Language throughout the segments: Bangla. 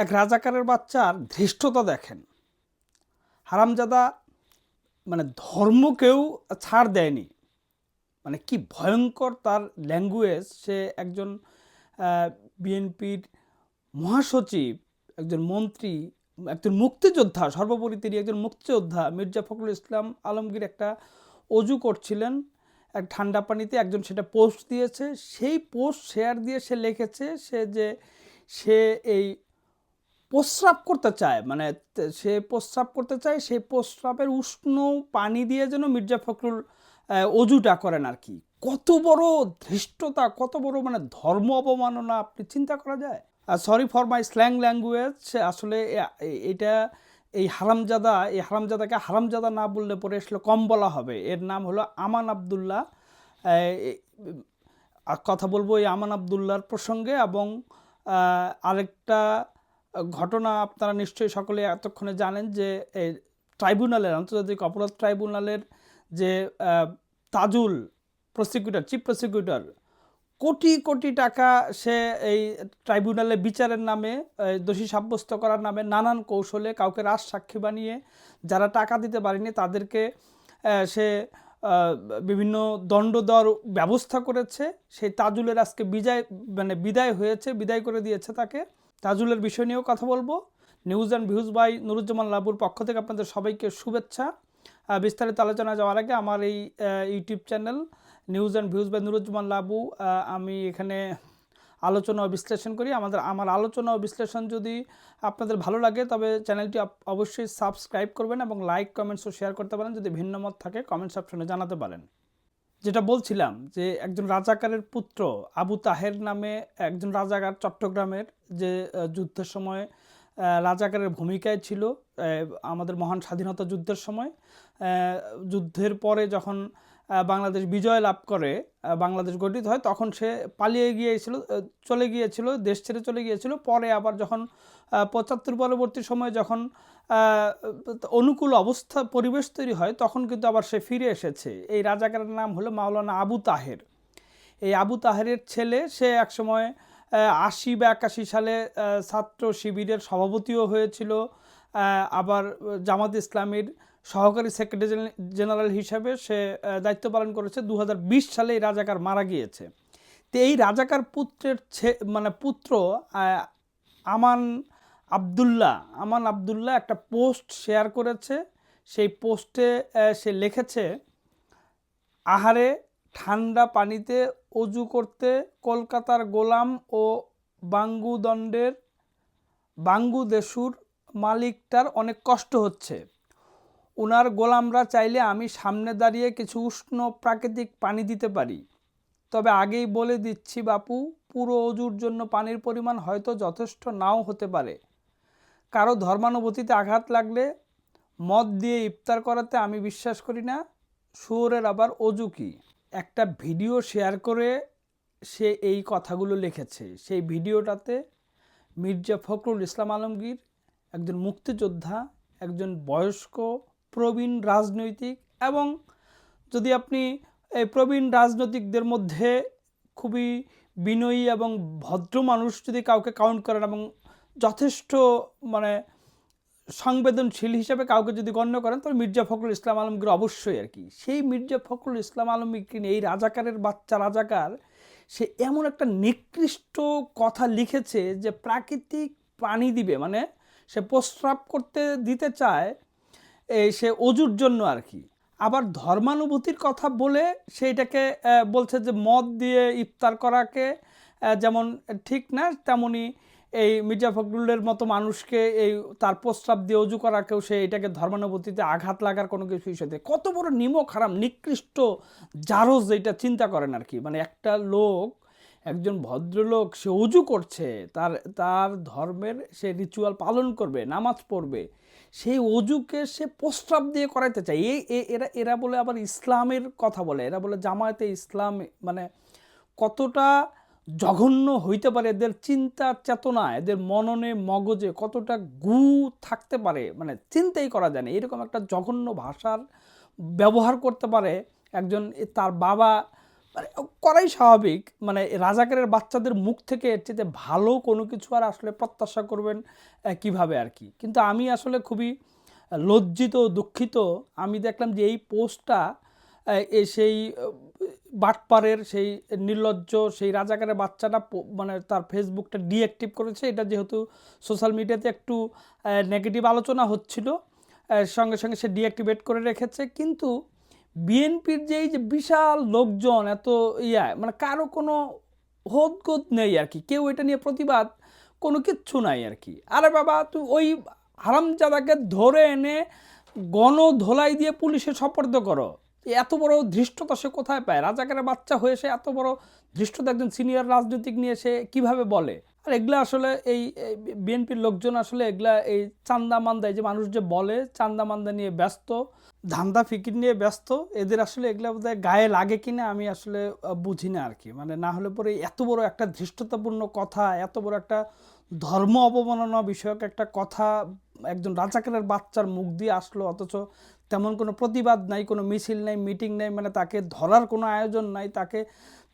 এক রাজাকারের বাচ্চার ধৃষ্টতা দেখেন। হারামজাদা মানে ধর্মকেও ছাড় দেয়নি, মানে কি ভয়ঙ্কর তার ল্যাঙ্গুয়েজ। সে একজন বিএনপির মহাসচিব, একজন মন্ত্রী, একজন মুক্তিযোদ্ধা, সর্বোপরি তিনি একজন মুক্তিযোদ্ধা মির্জা ফখরুল ইসলাম আলমগীর একটা অজু করছিলেন এক ঠান্ডা পানিতে, একজন সেটা পোস্ট দিয়েছে। সেই পোস্ট শেয়ার দিয়ে সে লিখেছে সে এই প্রস্রাব করতে চায়, মানে সে প্রস্রাব করতে চায়, সেই প্রস্রাবের উষ্ণ পানি দিয়ে যেন মির্জা ফখরুল অজুটা করেন আর কি। কত বড় ধৃষ্টতা, কত বড় মানে ধর্ম অবমাননা, আপনি চিন্তা করা যায়। Sorry for my slang language. আসলে এটা এই হারামজাদাকে হারামজাদা না বললে পরে আসলে কম বলা হবে। এর নাম হলো আমান আবদুল্লাহ। কথা বলবো এই আমান আবদুল্লাহর প্রসঙ্গে, এবং আরেকটা ঘটনা আপনারা নিশ্চয়ই সকলে এতক্ষণে জানেন যে এই ট্রাইব্যুনালের, আন্তর্জাতিক অপরাধ ট্রাইব্যুনালের যে Tajul prosecutor, chief prosecutor, crore crore টাকা সে এই ট্রাইব্যুনালে বিচারের নামে, দোষী সাব্যস্ত করার নামে নানান কৌশলে কাউকে রাজসাক্ষী বানিয়ে যারা টাকা দিতে পারেনি তাদেরকে সে বিভিন্ন দণ্ড দেওয়ার ব্যবস্থা করেছে। সেই তাজুলের আজকে বিদায় হয়েছে, বিদায় করে দিয়েছে তাকে। তাজুলের বিষয় নিয়েও কথা বলবো। News and views by Nuruzzaman লাবুর পক্ষ থেকে আপনাদের সবাইকে শুভেচ্ছা। বিস্তারিত আলোচনা যাওয়ার আগে আমার এই YouTube channel news and views by Nuruzzaman Labu, আমি এখানে আলোচনা ও বিশ্লেষণ করি। আমার আলোচনা ও বিশ্লেষণ যদি আপনাদের ভালো লাগে তবে চ্যানেলটি অবশ্যই সাবস্ক্রাইব করবেন এবং লাইক, কমেন্টস ও শেয়ার করতে পারেন। যদি ভিন্ন মত থাকে কমেন্ট সেকশনে জানাতে পারেন। যেটা বলছিলাম যে একজন রাজাকারের পুত্র আবু তাহের নামে একজন রাজাকার চট্টগ্রামের, যে যুদ্ধের সময় রাজাকারের ভূমিকায় ছিল আমাদের মহান স্বাধীনতা যুদ্ধের সময়। যুদ্ধের পরে যখন বাংলাদেশ বিজয় লাভ করে, বাংলাদেশ গঠিত হয়, তখন সে পালিয়ে গিয়েছিল, দেশ ছেড়ে চলে গিয়েছিল। পরে আবার যখন ৭৫ পরবর্তী সময়ে যখন অনুকূল অবস্থা পরিবেশ তৈরি হয়, তখন কিন্তু আবার সে ফিরে এসেছে। এই রাজাকারের নাম হলো মাওলানা আবু তাহের। এই আবু তাহেরের ছেলে, সে একসময় ৮০ বা ৮১ সালে ছাত্র শিবিরের সভাপতিও হয়েছিল, আবার জামাত ইসলামীর সহকারী সেক্রেটারি জেনারেল হিসাবে সে দায়িত্ব পালন করেছে। ২০২০ সালে এই রাজাকার মারা গিয়েছে। তো এই রাজাকার পুত্রের পুত্র আমান আবদুল্লাহ একটা পোস্ট শেয়ার করেছে। সেই পোস্টে সে লিখেছে, আহারে, ঠান্ডা পানিতে অজু করতে কলকাতার গোলাম ও বাঙ্গুদেশুর মালিকটার অনেক কষ্ট হচ্ছে। ওনার গোলামরা চাইলে আমি সামনে দাঁড়িয়ে কিছু উষ্ণ প্রাকৃতিক পানি দিতে পারি। তবে আগেই বলে দিচ্ছি বাপু, পুরো অজুর জন্য পানির পরিমাণ হয়তো যথেষ্ট নাও হতে পারে। কারো ধর্মানুভূতিতে আঘাত লাগলে মদ দিয়ে ইফতার করাতে আমি বিশ্বাস করি না। শুয়োরের আবার অজু কি? একটা ভিডিও শেয়ার করে সে এই কথাগুলো লিখেছে। সেই ভিডিওটাতে মির্জা ফখরুল ইসলাম আলমগীর, একজন মুক্তিযোদ্ধা, একজন বয়স্ক প্রবীণ রাজনৈতিক, এবং যদি আপনি এই প্রবীণ রাজনৈতিকদের মধ্যে খুবই বিনয়ী এবং ভদ্র মানুষ যদি কাউকে কাউন্ট করেন এবং যথেষ্ট সংবেদনশীল হিসেবে কাউকে যদি গণ্য করেন, তবে মির্জা ফখরুল ইসলাম আলমগীর অবশ্যই আর কি। সেই মির্জা ফখরুল ইসলাম আলমগীরকে নিয়ে এই রাজাকারের বাচ্চা রাজাকার সে এমন একটা নিকৃষ্ট কথা লিখেছে যে প্রাকৃতিক পানি দিবে, মানে সে প্রস্রাব করতে দিতে চায় সে অজুর জন্য আর কি। আবার ধর্মানুভূতির কথা বলে সেইটাকে বলছে যে মদ দিয়ে ইফতার করাকে যেমন ঠিক না, তেমনি এই মির্জা ফখরুলের মতো মানুষকে এই তার প্রস্রাব দিয়ে অজু করাকেও সে এটাকে ধর্মানুভূতিতে আঘাত লাগার কোনো কিছু হিসেবে, কত বড় নিমক হারাম নিকৃষ্ট জারজ, এটা চিন্তা করেন আর কি। মানে একটা লোক, একজন ভদ্রলোক, সে অজু করছে, তার ধর্মের সে রিচুয়াল পালন করবে, নামাজ পড়বে, সেই অজুকে সে প্রস্রাব দিয়ে করাইতে চায়। এরা বলে আবার ইসলামের কথা বলে, এরা বলে জামায়াতে ইসলাম। মানে কতটা জঘন্য হইতে পারে এদের চিন্তা চেতনা, এদের মননে মগজে কতটা গু থাকতে পারে, মানে চিন্তাই করা যায় না। এরকম একটা জঘন্য ভাষার ব্যবহার করতে পারে একজন। তার বাবা মানে করাই স্বাভাবিক। মানে রাজাকারের বাচ্চাদের মুখ থেকে এর চেয়ে ভালো কোনো কিছু আর আসলে প্রত্যাশা করবেন কিভাবে আর কি। কিন্তু আমি আসলে খুবই লজ্জিত, দুঃখিত। আমি দেখলাম যে এই পোস্টটা সেই বাটপাড়ের সেই নির্লজ্জ সেই রাজাকারের বাচ্চাটা মানে তার ফেসবুকটা ডিঅ্যাক্টিভ করেছে। এটা যেহেতু সোশ্যাল মিডিয়াতে একটু নেগেটিভ আলোচনা হচ্ছিল, সঙ্গে সঙ্গে সে ডিঅ্যাক্টিভেট করে রেখেছে। কিন্তু বিএনপির যে এই যে বিশাল লোকজন এত মানে কারো কোনো হোদগোদ নেই আর কি, কেউ এটা নিয়ে প্রতিবাদ কোনো কিচ্ছু নাই আর কি। আরে বাবা, তুই ওই হারামজাদাকে ধরে এনে গণধোলাই দিয়ে পুলিশে সোপর্দ করো। এত বড় ধৃষ্টতা সে কোথায় পায়? রাজাকারের বাচ্চা হয়ে সে এত বড় ধৃষ্টতা একজন সিনিয়র রাজনীতিক নিয়ে সে কিভাবে বলে? আর এগুলা আসলে এই বিএনপির লোকজন আসলে এগুলা এই চান্দা মান্দা, এই যে মানুষ যে বলে চান্দা মান্দা নিয়ে ব্যস্ত, ধান্দা ফিকির নিয়ে ব্যস্ত, এদের আসলে এগুলা বোধহয় গায়ে লাগে কিনা আমি আসলে বুঝি না আর কি। মানে না হলে পরে এত বড় একটা ধৃষ্টতাপূর্ণ কথা, এত বড় একটা ধর্ম অবমাননা বিষয়ক একটা কথা একজন রাজাকারের বাচ্চার মুখ দিয়ে আসলো, অথচ তেমন কোনো প্রতিবাদ নাই, কোনো মিছিল নাই, মিটিং নাই, মানে তাকে ধরার কোনো আয়োজন নাই।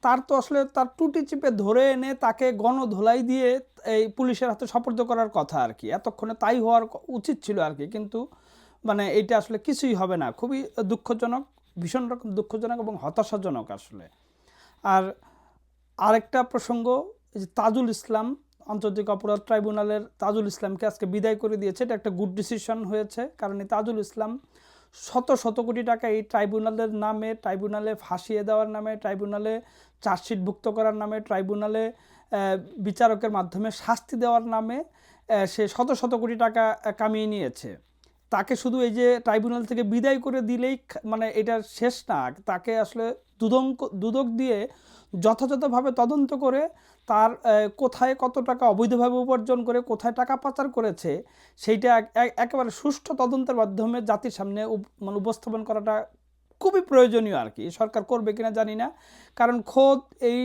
তার তো আসলে তার টুটি চিপে ধরে এনে তাকে গণধোলাই দিয়ে এই পুলিশের হাতে সোপর্দ করার কথা আর কি। এতক্ষণে তাই হওয়ার উচিত ছিল আর কি। কিন্তু মানে এইটা আসলে কিছুই হবে না। খুবই দুঃখজনক, ভীষণ রকম দুঃখজনক এবং হতাশাজনক আসলে। আর আরেকটা প্রসঙ্গ, এই যে তাজুল ইসলাম, আন্তর্জাতিক অপরাধ ট্রাইব্যুনালের তাজুল ইসলামকে আজকে বিদায় করে দিয়েছে। এটা একটা গুড ডিসিশন হয়েছে, কারণ এই তাজুল ইসলাম শত শত কোটি টাকা এই ট্রাইব্যুনালের নামে, ট্রাইব্যুনালে ফাঁসিয়ে দেওয়ার নামে, ট্রাইব্যুনালে চার্জশিটভুক্ত করার নামে, ট্রাইব্যুনালে বিচারকের মাধ্যমে শাস্তি দেওয়ার নামে সে শত শত কোটি টাকা কামিয়ে নিয়েছে। তাকে শুধু এই যে ট্রাইব্যুনাল থেকে বিদায় করে দিলেই মানে এটা শেষ না, তাকে আসলে দুদক দিয়ে যথাযথভাবে তদন্ত করে তার কোথায় কত টাকা অবৈধভাবে উপার্জন করে, কোথায় টাকা পাচার করেছে, সেইটা একেবারে সুষ্ঠু তদন্তের মাধ্যমে জাতির সামনে মানে উপস্থাপন করাটা খুবই প্রয়োজনীয় আর কি। সরকার করবে কিনা জানি না, কারণ খোদ এই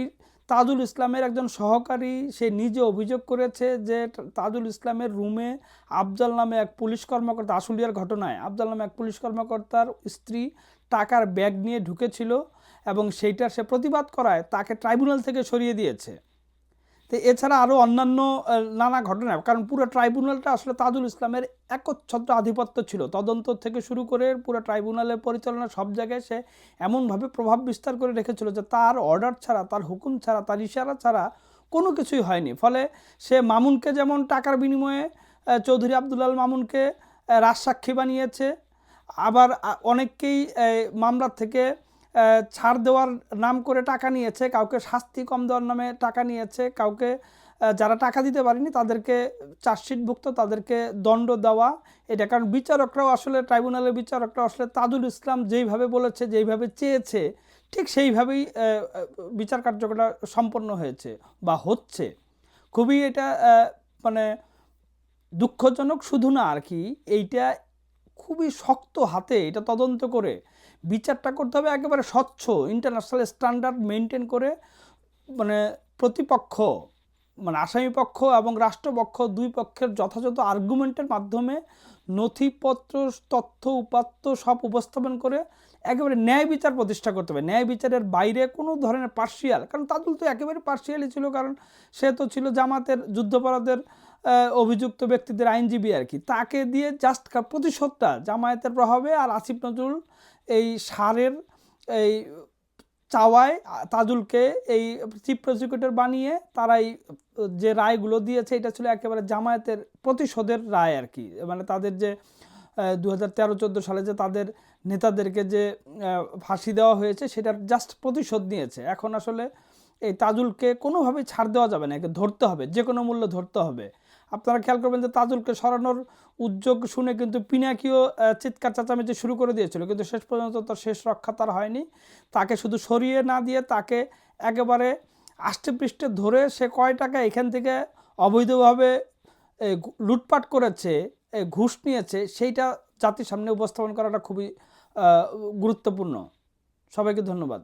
তাজুল ইসলামের একজন সহকারী সে নিজে অভিযোগ করেছে যে তাজুল ইসলামের রুমে আফজাল নামে এক পুলিশ কর্মকর্তা, আশুলিয়ার ঘটনায় আফজাল নামে এক পুলিশ কর্মকর্তার স্ত্রী টাকার ব্যাগ নিয়ে ঢুকেছিল এবং সেইটার সে প্রতিবাদ করায় তাকে ট্রাইব্যুনাল থেকে সরিয়ে দিয়েছে। তো এছাড়া আরও অন্যান্য নানা ঘটনা, কারণ পুরো ট্রাইব্যুনালটা আসলে তাজুল ইসলামের একচ্ছত্র আধিপত্য ছিল। তদন্ত থেকে শুরু করে পুরো ট্রাইব্যুনালের পরিচালনা সব জায়গায় সে এমনভাবে প্রভাব বিস্তার করে রেখেছিল যে তার অর্ডার ছাড়া, তার হুকুম ছাড়া, তার ইশারা ছাড়া কোনো কিছুই হয়নি। ফলে সে মামুনকে যেমন টাকার বিনিময়ে চৌধুরী আবদুল্লাল মামুনকে রাজসাক্ষী বানিয়েছে, আবার অনেককেই মামলার থেকে ছাড় দেওয়ার নাম করে টাকা নিয়েছে, কাউকে শাস্তি কম দেওয়ার নামে টাকা নিয়েছে, কাউকে যারা টাকা দিতে পারেনি তাদেরকে চার্জশিটভুক্ত তাদেরকে দণ্ড দেওয়া। এটা কারণ বিচারকরাও আসলে ট্রাইব্যুনালের বিচারকরাও আসলে তাজুল ইসলাম যেইভাবে বলেছে, যেইভাবে চেয়েছে ঠিক সেইভাবেই বিচার কার্যক্রমটা সম্পন্ন হয়েছে বা হচ্ছে। খুবই এটা মানে দুঃখজনক শুধু না আর কি, এইটা খুবই শক্ত হাতে এটা তদন্ত করে বিচারটা করতে হবে, একেবারে স্বচ্ছ ইন্টারন্যাশনাল স্ট্যান্ডার্ড মেনটেন করে। মানে প্রতিপক্ষ মানে আসামি পক্ষ এবং রাষ্ট্রপক্ষ দুই পক্ষের যথাযথ আর্গুমেন্টের মাধ্যমে নথিপত্র, তথ্য, উপাত্ত সব উপস্থাপন করে একেবারে ন্যায় বিচার প্রতিষ্ঠা করতে হবে। ন্যায় বিচারের বাইরে কোনো ধরনের পার্শিয়াল, কারণ তাজুল তো একেবারে পার্শিয়ালই ছিল, কারণ সে তো ছিল জামাতের যুদ্ধাপরাধের অভিযুক্ত ব্যক্তিদের আইনজীবী আর কি। তাকে দিয়ে জাস্ট প্রতিশোধটা জামায়াতের প্রভাবে আর আসিফ নজরুল এই সারের এই চাওয়ায় তাজুলকে এই চিফ প্রসিকিউটর বানিয়ে তারাই যে রায়গুলো দিয়েছে এটা ছিল একেবারে জামায়াতের প্রতিশোধের রায় আর কি। মানে তাদের যে 2013-14 সালে যে তাদের নেতাদেরকে যে ফাঁসি দেওয়া হয়েছে সেটার জাস্ট প্রতিশোধ নিয়েছে। এখন আসলে এই তাজুলকে কোনোভাবেই ছাড় দেওয়া যাবে না, একে ধরতে হবে, যে কোনো মূল্যে ধরতে হবে। আপনারা খেয়াল করবেন যে তাজুলকে সরানোর উদ্যোগ শুনে কিন্তু পিনাকিও চিৎকার চেঁচামেচি শুরু করে দিয়েছিল, কিন্তু শেষ পর্যন্ত তার শেষ রক্ষা তার হয়নি। তাকে শুধু সরিয়ে না দিয়ে তাকে একেবারে আষ্টে পৃষ্ঠে ধরে সে কয় টাকা এখান থেকে অবৈধভাবে লুটপাট করেছে, ঘুষ নিয়েছে, সেইটা জাতির সামনে উপস্থাপন করাটা খুবই গুরুত্বপূর্ণ। সবাইকে ধন্যবাদ।